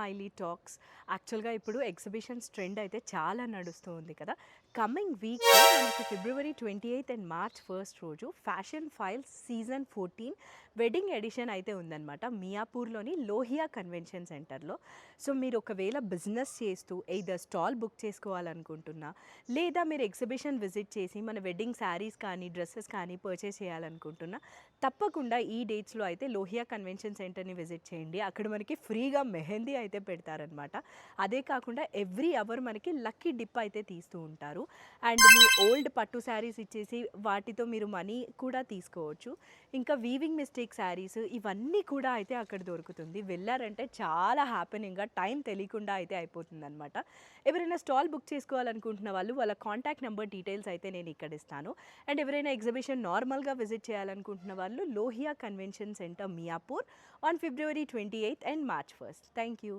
Smiley talks. యాక్చువల్‌గా ఇప్పుడు exhibitions trend అయితే చాలా నడుస్తూ ఉంది కదా! కమింగ్ వీక్ మనకి ఫిబ్రవరి 28 అండ్ మార్చ్ 1 రోజు fashion files season 14 wedding edition అయితే ఉందన్నమాట. మియాపూర్‌లోని లోహియా కన్వెన్షన్ సెంటర్‌లో. సో మీరు ఒకవేళ బిజినెస్ చేస్తూ ఎయిదర్ స్టాల్ బుక్ చేసుకోవాలనుకుంటున్నా, లేదా మీరు ఎగ్జిబిషన్ విజిట్ చేసి మన వెడ్డింగ్ శారీస్ కానీ, డ్రెసెస్ కానీ పర్చేస్ చేయాలనుకుంటున్నా, తప్పకుండా ఈ డేట్స్‌లో అయితే లోహియా కన్వెన్షన్ సెంటర్‌ని విజిట్ చేయండి. అక్కడ మనకి ఫ్రీగా మెహందీ అయితే పెడతారనమాట. అదే కాకుండా ఎవ్రీ అవర్ మనకి లక్కీ డిప్ అయితే తీస్తూ ఉంటారు. అండ్ మీ ఓల్డ్ పట్టు శారీస్ ఇచ్చేసి వాటితో మీరు మనీ కూడా తీసుకోవచ్చు. ఇంకా వీవింగ్ మిస్టేక్ శారీస్ ఇవన్నీ కూడా అయితే అక్కడ దొరుకుతుంది. వెళ్లారంటే చాలా హ్యాపెనింగ్‌గా టైం తెలియకుండా అయితే అయిపోతుందనమాట. ఎవరైనా స్టాల్ బుక్ చేసుకోవాలనుకుంటున్న వాళ్ళు వాళ్ళ కాంటాక్ట్ నెంబర్ డీటెయిల్స్ అయితే నేను ఇక్కడ ఇస్తాను. అండ్ ఎవరైనా ఎగ్జిబిషన్ నార్మల్‌గా విజిట్ చేయాలనుకుంటున్న వాళ్ళు Lohia convention centre Miyapur on February 28 and March 1. Thank you.